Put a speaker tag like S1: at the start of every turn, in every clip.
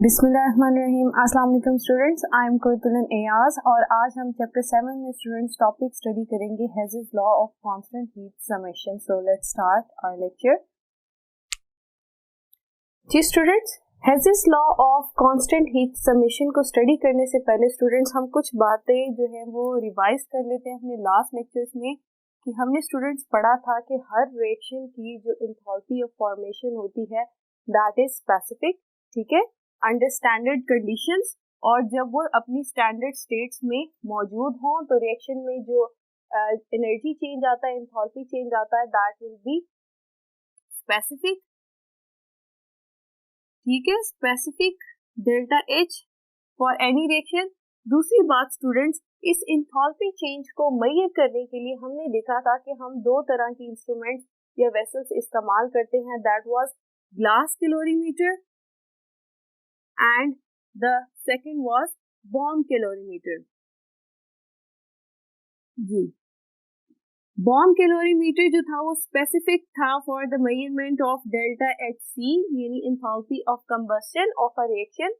S1: बिस्मिल्लाहिर्रहमानिर्रहीम। अस्सलाम वालेकुम students, I am Qurratulain Ayaz और आज हम चैप्टर 7 में स्टूडेंट्स टॉपिक स्टडी करेंगे Hess's law of constant heat summation. So let's start our lecture. जी students, Hess's law of constant heat summation को स्टडी करने से पहले स्टूडेंट्स हम कुछ बातें जो है वो रिवाइज कर लेते हैं अपने लास्ट लेक्चर्स में। कि हमने स्टूडेंट्स पढ़ा था कि हर रिएक्शन की जो एंथैल्पी ऑफ फॉर्मेशन होती है दैट इज स्पेसिफिक, ठीक है, अंडर स्टैंडर्ड कंडीशंस, और जब वो अपनी स्टैंडर्ड स्टेट्स में मौजूद हों तो रिएक्शन में जो एनर्जी चेंज आता है, एंथैल्पी चेंज आता है, दैट विल बी स्पेसिफिक, ठीक है, specific delta H for any reaction. दूसरी बात स्टूडेंट्स, इस एंथैल्पी चेंज को मेजर करने के लिए हमने देखा था कि हम दो तरह की इंस्ट्रूमेंट्स या वेसल्स इस्तेमाल करते हैं, that was glass calorimeter and the second was bomb calorimeter। जी, बॉम्ब कैलोरीमीटर जो था वो स्पेसिफिक था for the measurement of delta H C, यानी enthalpy of combustion of a reaction.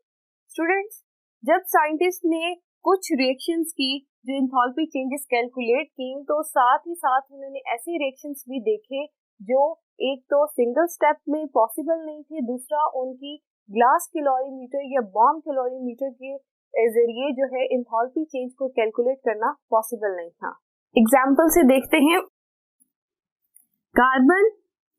S1: Students, जब साइंटिस्ट ने कुछ रिएक्शंस की जो एंथैल्पी चेंजेस कैलकुलेट की, तो साथ ही साथ उन्होंने ऐसे रिएक्शंस भी देखे जो एक तो सिंगल स्टेप में पॉसिबल नहीं थे, दूसरा उनकी ग्लास कैलोरीमीटर या बॉम्ब कैलोरीमीटर के जरिए जो है एंथैल्पी चेंज को कैलकुलेट करना पॉसिबल नहीं था। एग्जांपल से देखते हैं। Carbon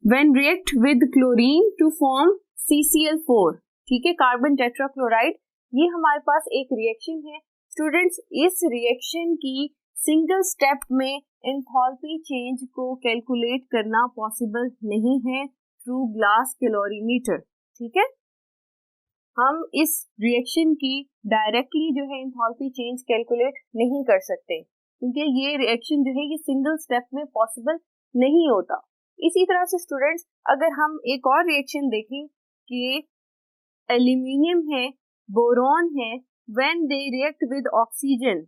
S1: when react with chlorine to form CCl4, ठीक है, कार्बन टेट्राक्लोराइड, ये हमारे पास एक रिएक्शन है। स्टूडेंट्स, इस रिएक्शन की सिंगल स्टेप में एंथैल्पी चेंज को कैलकुलेट करना पॉसिबल नहीं है थ्रू ग्लास कैलोरीमीटर, ठीक है। हम इस रिएक्शन की डायरेक्टली जो है एंथैल्पी चेंज कैलकुलेट नहीं कर सकते क्योंकि ये रिएक्शन जो है ये सिंगल स्टेप में पॉसिबल नहीं होता। इसी तरह से स्टूडेंट्स, अगर हम एक और रिएक्शन देखें कि एल्यूमिनियम है, बोरॉन है, when they react with oxygen,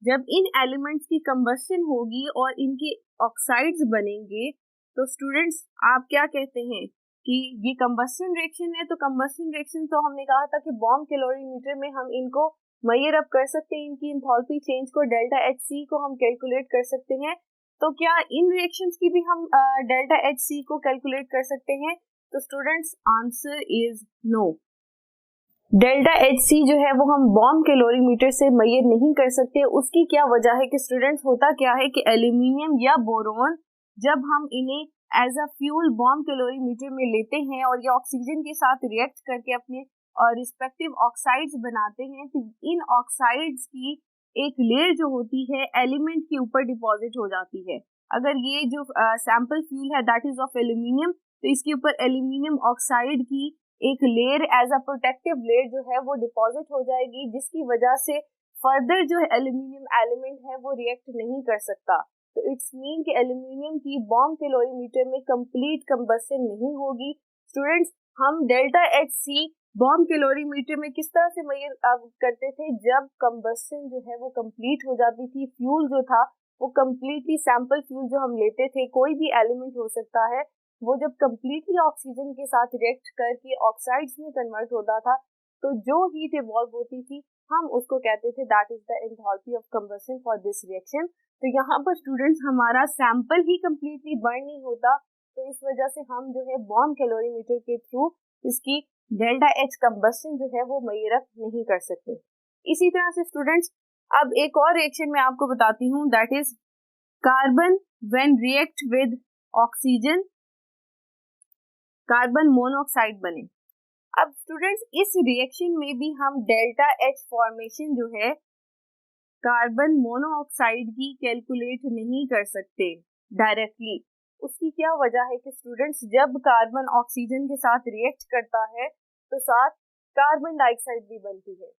S1: जब इन एलिमेंट्स की कंबस्शन होगी और इनके ऑक्साइड्स बनेंगे, तो स्टूडेंट्स आप क्या कहते हैं कि ये कंबस्शन रिएक्शन है। तो कंबस्शन रिएक्शन तो हमने कहा था कि बॉम्ब कैलोरीमीटर में हम इनको मेजर अप कर सकते हैं, इनकी एंथैल्पी चेंज को, डेल्टा एच सी को हम कैलकुलेट कर सकते हैं। तो क्या इन रिएक्शंस की भी हम डेल्टा एच सी को कैलकुलेट कर सकते हैं? तो students, answer is no. Delta H C जो है वो हम बॉम्ब कैलोरीमीटर से मेजर नहीं कर सकते। उसकी क्या वजह है कि स्टूडेंट्स, होता क्या है कि एल्यूमिनियम या बोरोन जब हम इन्हें as a fuel bomb calorimeter में लेते हैं और ये ऑक्सीजन के साथ रिएक्ट करके अपने रिस्पेक्टिव ऑक्साइड्स बनाते हैं, तो इन ऑक्साइड्स की एक लेयर जो होती है एलिमेंट के ऊपर डिपॉजिट हो जाती है। अगर ये जो सैंपल फ्यूल है दैट इज ऑफ एल्यूमिनियम, तो इसके ऊपर एल्यूमिनियम ऑक्साइड की एक layer as a protective layer जो है वो डिपॉजिट हो जाएगी, जिसकी वजह से फर्दर जो एल्यूमिनियम एलिमेंट है वो रिएक्ट नहीं कर सकता। तो इट्स मीन कि एल्यूमिनियम की बॉम्ब कैलोरीमीटर में कंप्लीट कंबस्शन नहीं होगी। स्टूडेंट्स, हम delta H C bomb calorimeter में किस तरह से मेजर करते थे? जब कंबस्शन जो है वो कंप्लीट हो जाती थी, फ्यूल जो था वो कंप्लीटली, सैंपल फ्यूल जो हम लेते थे, कोई भी एलिमेंट हो सकता है, वो जब कंप्लीटली ऑक्सीजन के साथ रिएक्ट करके ऑक्साइड्स में कन्वर्ट होता था, तो जो हीट इवॉल्व होती थी हम उसको कहते थे that is the enthalpy of combustion for this reaction. तो यहाँ पर स्टूडेंट्स हमारा सैंपल ही कंप्लीटली बर्न नहीं होता, तो इस वजह से हम जो है बॉम्ब कैलोरीमीटर के थ्रू इसकी डेल्टा एच कंबस्शन जो है वो मेजर अप नहीं कर सकते। इसी तरह से स्टूडेंट्स, अब एक और रिएक्शन मैं आपको बताती हूँ, that is carbon when react with oxygen, carbon monoxide बने। अब स्टूडेंट्स, इस रिएक्शन में भी हम डेल्टा एच फॉर्मेशन जो है कार्बन मोनोऑक्साइड की कैलकुलेट नहीं कर सकते डायरेक्टली। उसकी क्या वजह है कि स्टूडेंट्स, जब कार्बन ऑक्सीजन के साथ रिएक्ट करता है तो साथ कार्बन डाइऑक्साइड भी बनती है,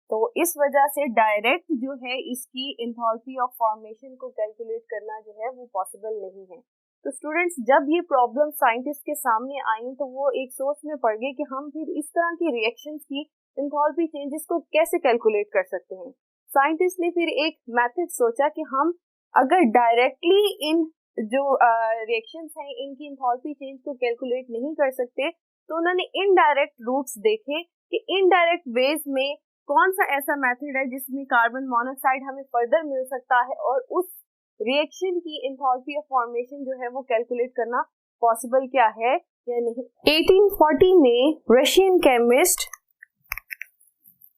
S1: तो इस वजह से डायरेक्ट जो है इसकी एंथैल्पी ऑफ फॉर्मेशन को कैलकुलेट करना जो है वो पॉसिबल नहीं है। तो स्टूडेंट्स, जब ये प्रॉब्लम साइंटिस्ट के सामने आई तो वो एक सोच में पड़ गए कि हम फिर इस तरह की रिएक्शंस की एंथैल्पी चेंजेस को कैसे कैलकुलेट कर सकते हैं। साइंटिस्ट ने फिर एक मेथड सोचा कि हम अगर डायरेक्टली इन जो रिएक्शंस हैं इनकी एंथैल्पी चेंज को कैलकुलेट नहीं कर सकते, तो उन्होंने इनडायरेक्ट रूट्स देखे कि इनडायरेक्ट वेज में कौन सा ऐसा मेथड है जिसमें कार्बन मोनोऑक्साइड हमें फर्दर मिल सकता है और उस रिएक्शन की एंथैल्पी ऑफ फॉर्मेशन जो है वो कैलकुलेट करना पॉसिबल क्या है या नहीं। 1840 में Russian chemist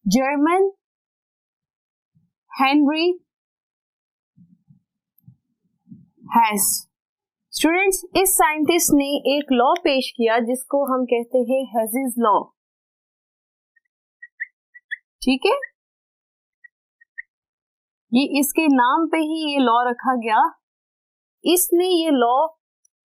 S1: Germain Henri Hess, students इस साइंटिस्ट ने एक लॉ पेश किया जिसको हम कहते हैं हेज़िस लॉ, ठीक है, ये इसके नाम पे ही ये लॉ रखा गया। इसने ये लॉ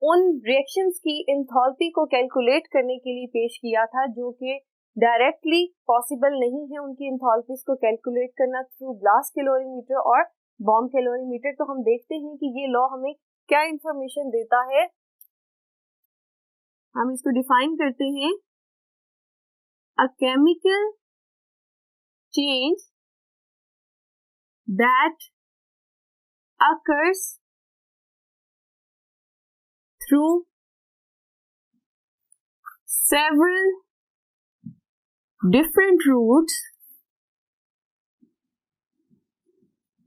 S1: उन रिएक्शंस की एंथैल्पी को कैलकुलेट करने के लिए पेश किया था जो कि डायरेक्टली पॉसिबल नहीं है उनकी एंथैल्पीज को कैलकुलेट करना थ्रू ब्लास्ट कैलोरीमीटर और बॉम्ब कैलोरीमीटर। तो हम देखते हैं कि ये लॉ हमें क्या इंफॉर्मेशन देता है, हम इसको डिफाइन करते हैं। A chemical change that occurs through several different routes,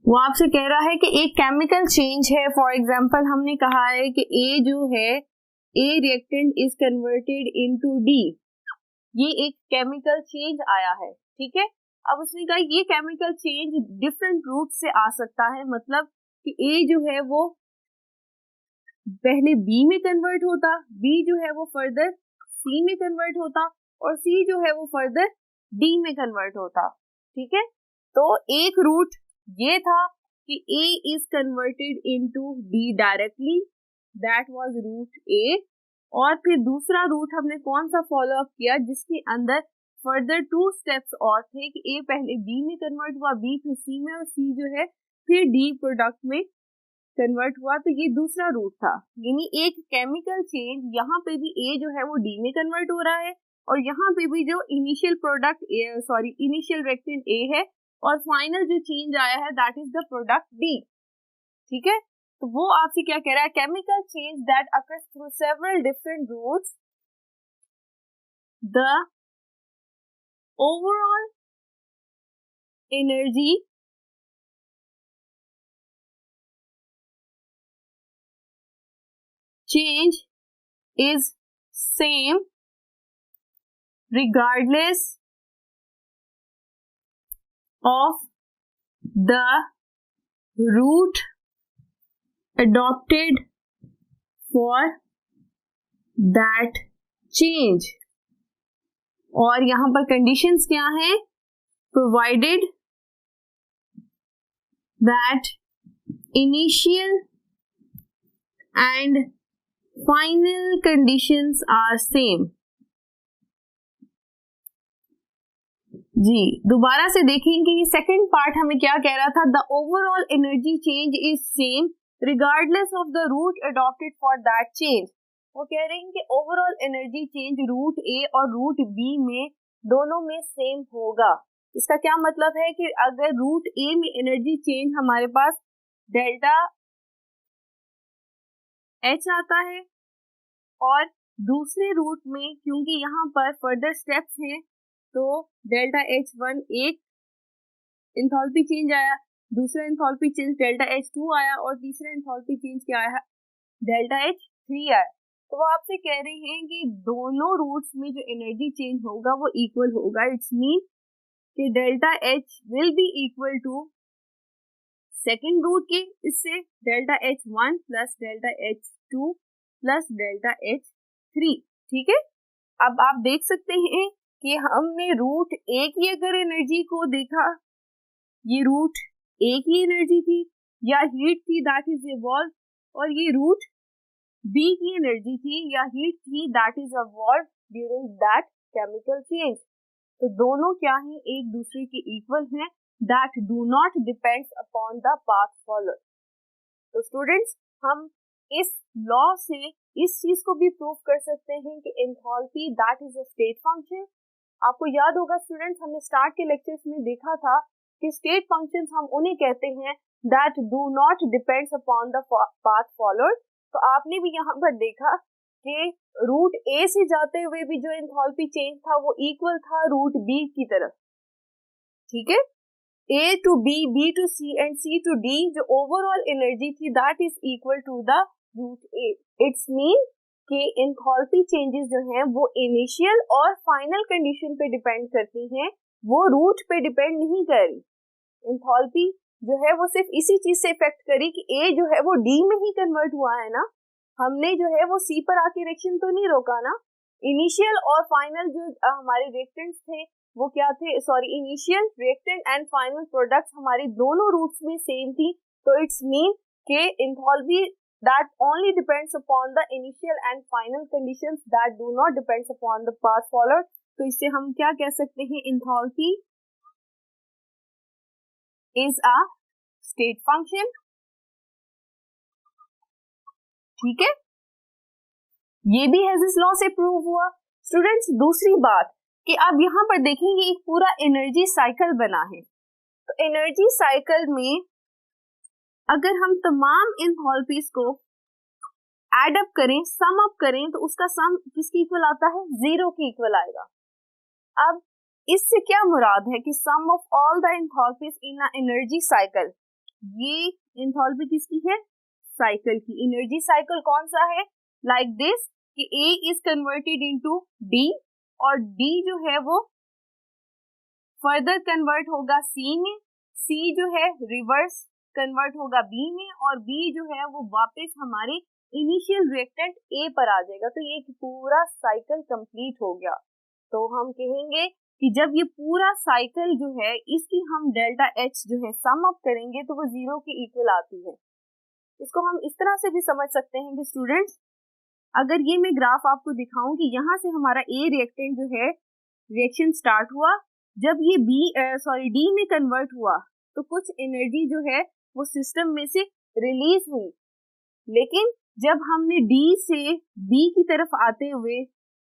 S1: वो आपसे कह रहा है कि एक केमिकल चेंज है। फॉर एग्जांपल हमने कहा है कि A जो है A reactant is converted into D, ये एक केमिकल चेंज आया है, ठीक है। अब उसने कहा ये केमिकल चेंज डिफरेंट रूट से आ सकता है, मतलब कि A जो है वो पहले B में कन्वर्ट होता, B जो है वो फर्दर C में कन्वर्ट होता और C जो है वो फर्दर D में कन्वर्ट होता, ठीक है। तो एक रूट ये था कि A is converted into D directly, that was route A। और फिर दूसरा रूट हमने कौन सा फॉलो अप किया जिसके अंदर फर्दर 2 स्टेप्स और थे कि A पहले B में कन्वर्ट हुआ, B फिर C में और C जो है फिर D प्रोडक्ट में कन्वर्ट हुआ। तो ये दूसरा रूट था, यानी एक केमिकल चेंज यहाँ पे भी A जो है वो D में कन्वर्ट हो रहा है और यहाँ पे भी जो initial product initial reactant A है और फाइनल जो चेंज आया है that is the product D, ठीक है। तो वो आपसे क्या कह रहा है, chemical change that occurs through several different routes, the overall energy change is same regardless of the route adopted for that change। और यहां पर कंडीशंस क्या हैं, provided that initial and final conditions are same। जी दोबारा से देखेंगे, ये second part हमें क्या कह रहा था, the overall energy change is same regardless of the route adopted for that change. वो कह रहे हैं कि overall energy change route A और रूट बी में दोनों में सेम होगा। इसका क्या मतलब है कि अगर रूट ए में एनर्जी चेंज हमारे पास डेल्टा एच आता है और दूसरे रूट में क्योंकि यहाँ पर फर्दर स्टेप्स हैं तो डेल्टा एच वन एक एंथैल्पी चेंज आया, दूसरा enthalpy change delta H to आया और तीसरा एंथैल्पी चेंज क्या आया, डेल्टा एच थ्री आया। तो वो आपसे कह रहे हैं कि दोनों रूट्स में जो एनर्जी चेंज होगा वो इक्वल होगा। इट्स मीन कि delta H will be equal to second route के इससे delta H one plus delta H two plus delta H three, ठीक है। अब आप देख सकते हैं कि हमने रूट ए की अगर एनर्जी को देखा, ये रूट ए की एनर्जी थी या हीट थी दैट इज इवॉल्व, और ये रूट बी की एनर्जी थी या हीट थी that is evolve during that chemical change. तो दोनों क्या है, एक दूसरे के इक्वल हैं, that do not depends upon the path followed. तो स्टूडेंट्स हम इस लॉ से इस चीज को भी प्रूव कर सकते हैं कि enthalpy that is a state function. आपको याद होगा स्टूडेंट्स, हमने स्टार्ट के लेक्चर्स में देखा था कि स्टेट फंक्शंस हम उन्हें कहते हैं that do not depends upon the path followed. तो आपने भी यहाँ पर देखा कि रूट ए से जाते हुए भी जो एंथैल्पी चेंज था वो इक्वल था रूट बी की तरफ, ठीक है। A to B, B to C and C to D जो ओवरऑल एनर्जी थी that is equal to the route A. It's mean कि एंथैल्पी चेंजेस जो हैं वो इनिशियल और फाइनल कंडीशन पे डिपेंड करती हैं, वो रूट पे डिपेंड नहीं कर रही। एंथैल्पी जो है वो सिर्फ इसी चीज से इफेक्ट करी कि ए जो है वो डी में ही कन्वर्ट हुआ है ना, हमने जो है वो सी पर आके रिएक्शन तो नहीं रोका ना। इनिशियल और फाइनल जो हमारे रिएक्टेंट्स थे वो क्या थे, sorry, initial reactant and final products हमारी दोनों रूट्स में सेम थी। तो इट्स मीन के enthalpy that only depends upon the initial and final conditions that do not depends upon the path followed। तो इससे हम क्या कह सकते हैं, enthalpy is a state function, ठीक है। ये भी हेज़ेस लॉ से प्रूव हुआ। स्टूडेंट्स, दूसरी बात कि अब यहाँ पर देखेंगे एक पूरा एनर्जी साइकिल बना है। तो एनर्जी साइकिल में अगर हम तमाम एंथैल्पीज को एड अप करें, सम अप करें, तो उसका सम किसके इक्वल आता है, 0 के इक्वल आएगा। अब इससे क्या मुराद है कि sum of all the enthalpies in a energy cycle, ये एंथैल्पी किसकी है, साइकिल की। एनर्जी साइकिल कौन सा है, लाइक दिस कि A is converted into D और D जो है वो फर्दर कन्वर्ट होगा C में, C जो है रिवर्स कन्वर्ट होगा B में और B जो है वो वापस हमारे इनिशियल रिएक्टेंट A पर आ जाएगा। तो ये पूरा साइकिल कंप्लीट हो गया। तो हम कहेंगे कि जब ये पूरा साइकिल जो है इसकी हम डेल्टा H जो है सम अप करेंगे तो वो 0 के इक्वल आती है। इसको हम इस तरह से भी समझ सकते हैं कि स्टूडेंट्स, अगर ये मैं ग्राफ आपको दिखाऊं कि यहाँ से हमारा A रिएक्टेंट जो है रिएक्शन स्टार्ट हुआ, जब ये D में कन्वर्ट हुआ तो कुछ एनर्जी जो है वो सिस्टम में से रिलीज हुई, लेकिन जब हमने D से B की तरफ आते हुए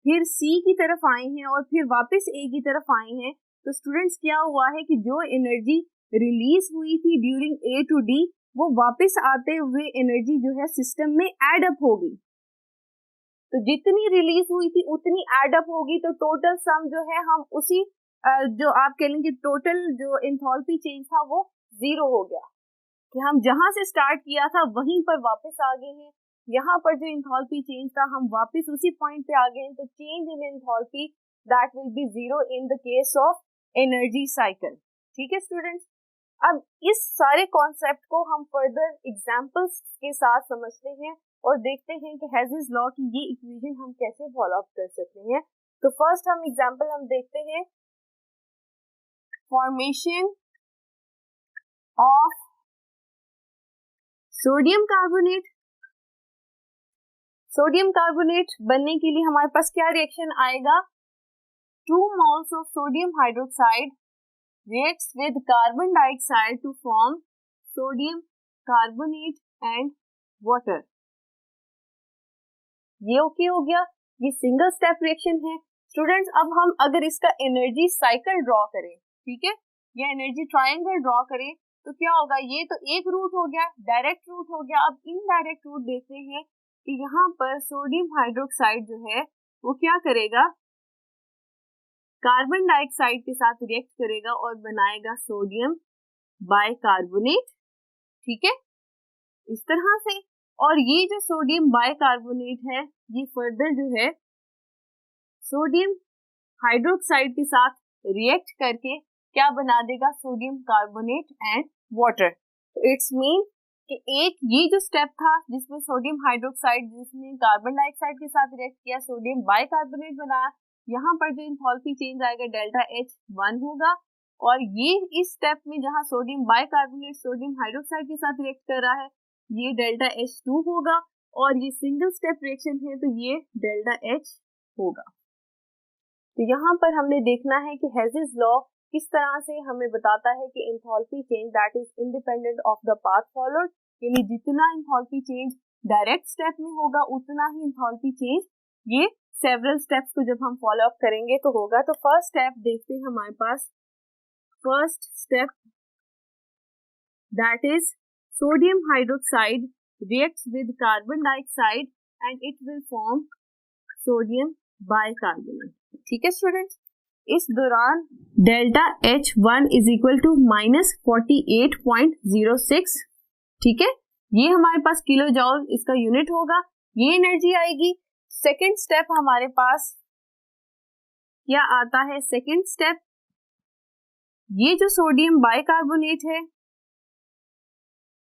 S1: फिर C की तरफ आए हैं और फिर वापस A की तरफ आए हैं, तो स्टूडेंट्स क्या हुआ है कि जो एनर्जी रिलीज हुई थी ड्यूरिंग A टू D वो वापस आते हुए एनर्जी जो है सिस्टम में एड अप होगी। तो जितनी रिलीज हुई थी उतनी एड अप होगी, तो टोटल सम जो है हम उसी जो आप कह लेंगे टोटल जो एंथैल्पी चेंज था वो 0 हो गया कि हम जहां से स्टार्ट किया था वहीं पर वापस आ गए हैं। यहाँ पर जो एंथैल्पी चेंज था हम वापस उसी पॉइंट पे आ गए हैं। तो change in enthalpy that will be 0 in the case of energy cycle. ठीक है स्टूडेंट्स, अब इस सारे कॉन्सेप्ट को हम फर्दर एग्जांपल्स के साथ समझते हैं और देखते हैं कि हेज़ेस लॉ की ये इक्वेशन हम कैसे फॉलो अप कर सकते हैं। तो फर्स्ट हम एग्जांपल हम देखते हैं, formation of sodium carbonate. Sodium carbonate बनने के लिए हमारे पास क्या रिएक्शन आएगा, 2 moles of sodium hydroxide reacts with carbon dioxide to form sodium carbonate and water। ये ओके हो गया, ये सिंगल स्टेप रिएक्शन है। स्टूडेंट्स, अब हम अगर इसका एनर्जी साइकिल ड्रॉ करें, ठीक है, या एनर्जी ट्रायंगल ड्रॉ करें, तो क्या होगा, ये तो एक रूट हो गया, डायरेक्ट रूट हो गया। अब इनडायरेक्ट रूट देखते हैं कि यहाँ पर सोडियम हाइड्रोक्साइड जो है वो क्या करेगा, कार्बन डाइऑक्साइड के साथ रिएक्ट करेगा और बनाएगा सोडियम बाइकार्बोनेट। ठीक है, इस तरह से। और ये जो सोडियम बाइकार्बोनेट है ये फर्दर जो है सोडियम हाइड्रोक्साइड के साथ रिएक्ट करके क्या बना देगा, सोडियम कार्बोनेट एंड वाटर। तो इट्स मीन कि एक ये जो स्टेप था जिसमें सोडियम हाइड्रोक्साइड जिसने कार्बन डाइऑक्साइड के साथ रिएक्ट किया, सोडियम बाइकार्बोनेट बनाया, यहाँ पर जो एंथैल्पी चेंज आएगा डेल्टा H 1 होगा। और ये इस स्टेप में जहाँ सोडियम बाइकार्बोनेट सोडियम हाइड्रोक्साइड के साथ रिएक्ट कर रहा है ये डेल्टा H 2 होगा। और ये सिंगल स्टेप रिएक्शन है तो ये डेल्टा H होगा। तो यहाँ पर हमने देखना है कि हेज़ेस लॉ किस तरह से हमें बताता है कि enthalpy change that is independent of the path followed, यानी जितना एंथैल्पी चेंज डायरेक्ट स्टेप में होगा उतना ही एंथैल्पी चेंज ये सेवरल स्टेप्स को जब हम फॉलो अप करेंगे तो होगा। तो फर्स्ट स्टेप देखते हैं हमारे पास, first step that is sodium hydroxide reacts with carbon dioxide and it will form sodium bicarbonate. ठीक है स्टूडेंट्स, इस दौरान delta H1 is equal to -48.06। ठीक है, ये हमारे पास किलो जॉल इसका यूनिट होगा, ये एनर्जी आएगी। सेकेंड स्टेप हमारे पास क्या आता है? सेकेंड स्टेप, ये जो सोडियम बाइकार्बोनेट है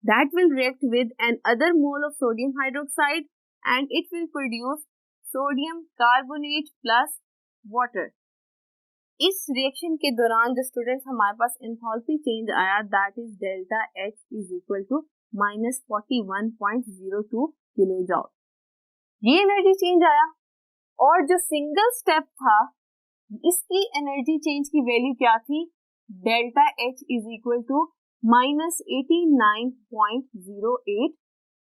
S1: that will react with another mole of sodium hydroxide and it will produce sodium carbonate plus water। इस रिएक्शन के दौरान जो स्टूडेंट्स हमारे पास एंथैल्पी चेंज आया that is delta H is equal to -41.02 kilo joule. ये energy change आया और जो सिंगल स्टेप था इसकी एनर्जी चेंज की वैल्यू क्या थी? Delta H is equal to -89.08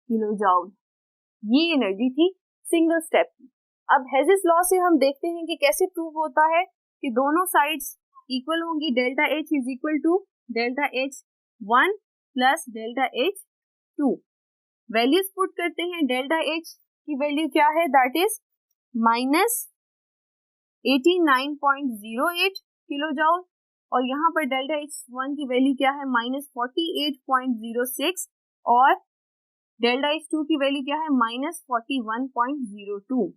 S1: kilo joule. ये एनर्जी थी सिंगल स्टेप की। अब हेज़ेस लॉ से हम देखते हैं कि कैसे प्रूव होता है कि दोनों साइड्स इक्वल होंगी। Delta H is equal to delta H1 plus delta H2। Values put करते हैं। डेल्टा H की वैल्यू क्या है? दैट इज -89.08 किलो जॉल और यहाँ पर डेल्टा H1 की वैल्यू क्या है? -48.06 और डेल्टा H2 की वैल्यू क्या है? -41.02।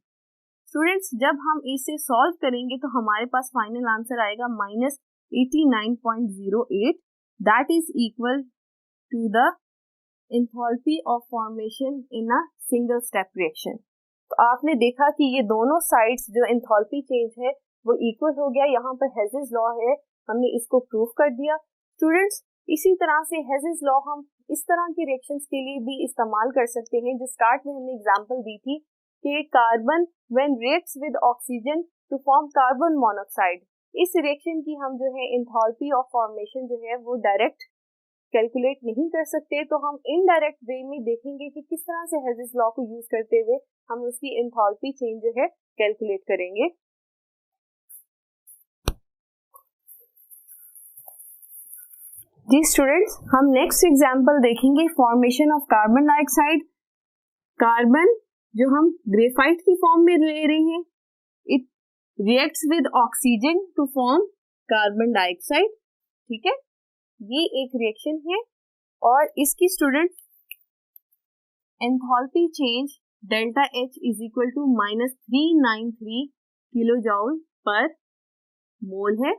S1: स्टूडेंट्स, जब हम इसे सॉल्व करेंगे तो हमारे पास फाइनल आंसर आएगा -89.08 that is equal to the enthalpy of formation in a single step reaction. तो आपने देखा कि ये दोनों साइड्स जो एंथैल्पी चेंज है वो इक्वल हो गया। यहाँ पर हेज़ेस लॉ है, हमने इसको प्रूव कर दिया। स्टूडेंट्स, इसी तरह से हेज़ेस लॉ हम इस तरह के रिएक्शंस के लिए भी इस्तेमाल कर सकते हैं। जो स्टार्ट में हमने एग्जांपल दी थी कि carbon when reacts with oxygen to form carbon monoxide, इस रिएक्शन की हम जो है एंथैल्पी ऑफ फॉर्मेशन जो है वो डायरेक्ट कैलकुलेट नहीं कर सकते, तो हम इनडायरेक्ट वे में देखेंगे कि किस तरह से हेज़ेस लॉ को यूज करते हुए हम उसकी एंथैल्पी चेंज जो है कैलकुलेट करेंगे। जी स्टूडेंट्स, हम नेक्स्ट एग्जांपल देखेंगे formation of carbon dioxide. Carbon जो हम ग्रेफाइट की फॉर्म में ले रहे हैं, it reacts with oxygen to form carbon dioxide. ठीक है, ये एक रिएक्शन है और इसकी student enthalpy change delta H is equal to -393 kilo joule per mole है,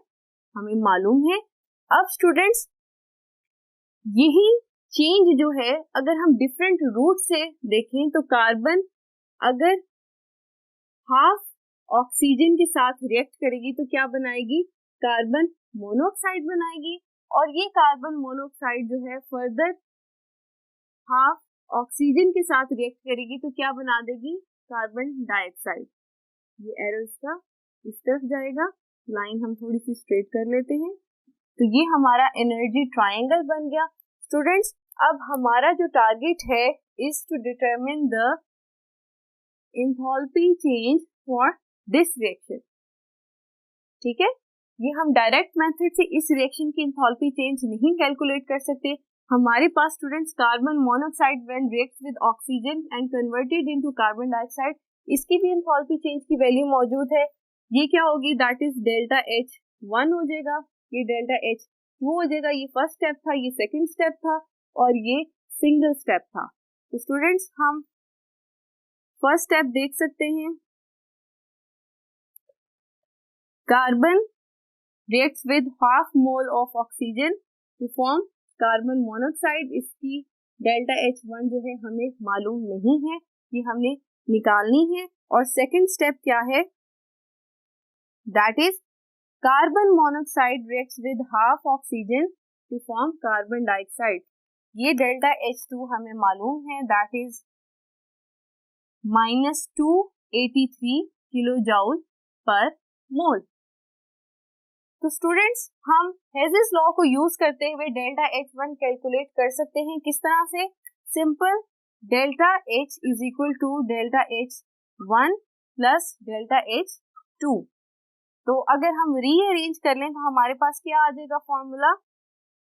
S1: हमें मालूम है। अब स्टूडेंट्स, यही चेंज जो है अगर हम डिफरेंट रूट से देखें तो कार्बन अगर हाफ ऑक्सीजन के साथ रिएक्ट करेगी तो क्या बनाएगी? कार्बन मोनोऑक्साइड बनाएगी और ये कार्बन मोनोऑक्साइड जो है फर्दर हाफ ऑक्सीजन के साथ रिएक्ट करेगी तो क्या बना देगी? Carbon dioxide. ये एरो इसका इस तरफ जाएगा, लाइन हम थोड़ी सी स्ट्रेट कर लेते हैं। तो ये हमारा एनर्जी ट्रायंगल बन गया। स्टूडेंट्स, अब हमारा जो टारगेट है is to determine the enthalpy change for this reaction. ठीक है, ये हम डायरेक्ट मेथड से इस रिएक्शन की एंथैल्पी चेंज नहीं कैलकुलेट कर सकते। हमारे पास students carbon monoxide when reacts with oxygen and converted into carbon dioxide, इसकी भी एंथैल्पी चेंज की वैल्यू मौजूद है। ये क्या होगी? दैट इज डेल्टा H1 हो जाएगा, ये डेल्टा H2 हो जाएगा। ये फर्स्ट स्टेप था, ये सेकंड स्टेप था और ये सिंगल स्टेप था। तो स्टूडेंट्स, हम फर्स्ट स्टेप देख सकते हैं। Carbon reacts with half mole of oxygen to form carbon monoxide. इसकी डेल्टा H1 जो है हमें मालूम नहीं है, ये हमने निकालनी है। और सेकंड स्टेप क्या है? That is carbon monoxide reacts with half oxygen to form carbon dioxide. ये डेल्टा H2 हमें मालूम है, that is -283 kilo joule per मोल। तो स्टूडेंट्स, हम हेज़ेस लॉ को यूज करते हुए डेल्टा H1 कैलकुलेट कर सकते हैं। किस तरह से? Simple, delta H is equal to delta H1 plus delta H2। तो अगर हम रीअरेंज कर लें तो हमारे पास क्या आ जाएगा formula?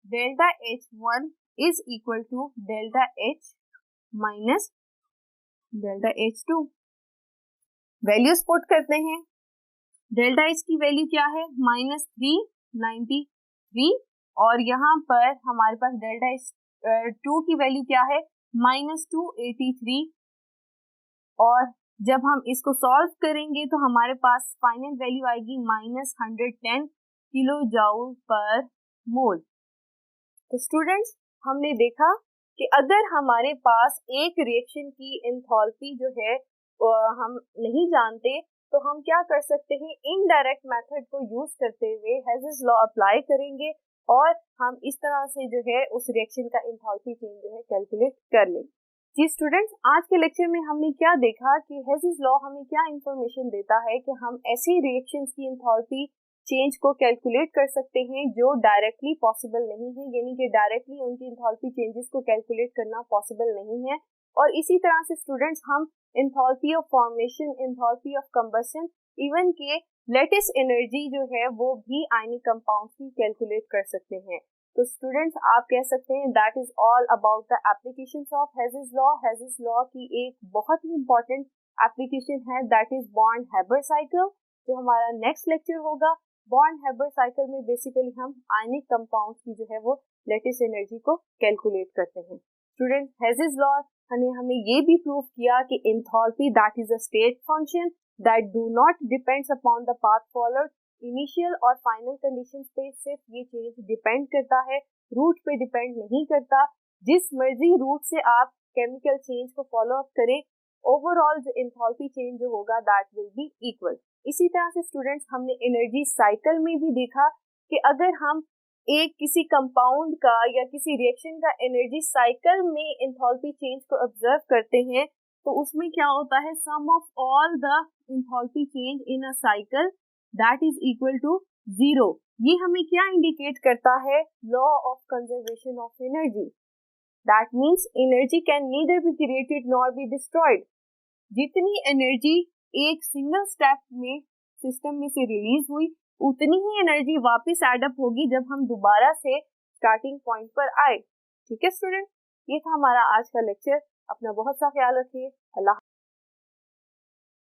S1: Delta H1 is equal to delta H minus delta H2। Values put करते हैं। डेल्टा एच की वैल्यू क्या है, -393, और यहाँ पर हमारे पास डेल्टा एच 2 की वैल्यू क्या है, -283, और जब हम इसको सॉल्व करेंगे तो हमारे पास फाइनल वैल्यू आएगी -110 किलो जूल पर मोल। तो स्टूडेंट्स, हमने देखा कि अगर हमारे पास एक रिएक्शन की एंथैल्पी जो है हम नहीं जानते तो हम क्या कर सकते हैं, इनडायरेक्ट मेथड को यूज करते हुए हेज़ेस लॉ अप्लाई करेंगे और हम इस तरह से जो है उस रिएक्शन का एंथैल्पी चेंज जो है कैलकुलेट कर लेंगे। जी स्टूडेंट्स, आज के लेक्चर में हमने क्या देखा कि हेज़ेस लॉ हमें क्या इंफॉर्मेशन देता है कि हम ऐसी रिएक्शंस की एंथैल्पी चेंज को कैलकुलेट कर सकते हैं जो डायरेक्टली पॉसिबल नहीं है, यानी कि डायरेक्टली उनकी एंथैल्पी चेंजेस को कैलकुलेट करना पॉसिबल नहीं है। और इसी तरह से स्टूडेंट्स, हम enthalpy of formation, enthalpy of combustion, even के लेटिस एनर्जी जो है वो भी आयनिक कंपाउंड्स की कैलकुलेट कर सकते हैं। तो स्टूडेंट्स, आप कह सकते हैं that is all about the applications of Hess's law. Hess's law की एक बहुत ही इंपॉर्टेंट एप्लीकेशन है दैट इज बॉर्न-हैबर साइकिल, जो हमारा नेक्स्ट लेक्चर होगा। बॉर्न-हैबर साइकिल में बेसिकली हम आयनिक कंपाउंड्स की जो है वो लेटिस एनर्जी को कैलकुलेट करते हैं। स्टूडेंट्स, हेज़ेस लॉ ने हमें ये भी प्रूव किया कि enthalpy that is a state function that do not depends upon the path followed. Initial और फाइनल कंडीशंस पे सिर्फ ये चेंज डिपेंड करता है, रूट पे डिपेंड नहीं करता। जिस मर्जी रूट से आप केमिकल चेंज को फॉलो अप करें, ओवरऑल जो एंथैल्पी चेंज जो होगा दैट विल बी इक्वल। इसी तरह से स्टूडेंट्स, हमने एनर्जी साइकिल में भी देखा कि अगर हम एक किसी कंपाउंड का या किसी रिएक्शन का एनर्जी साइकिल में एंथैल्पी चेंज को ऑब्जर्व करते हैं तो उसमें क्या होता है, sum of all the enthalpy change in a cycle that is equal to 0। ये हमें क्या इंडिकेट करता है, law of conservation of energy. That means energy can neither be created nor be destroyed. जितनी एनर्जी एक सिंगल स्टेप में system में से रिलीज हुई, उतनी ही एनर्जी वापस एड अप होगी जब हम दोबारा से स्टार्टिंग पॉइंट पर आए। ठीक है स्टूडेंट, ये था हमारा आज का लेक्चर। अपना बहुत सा ख्याल रखिए। अल्लाह।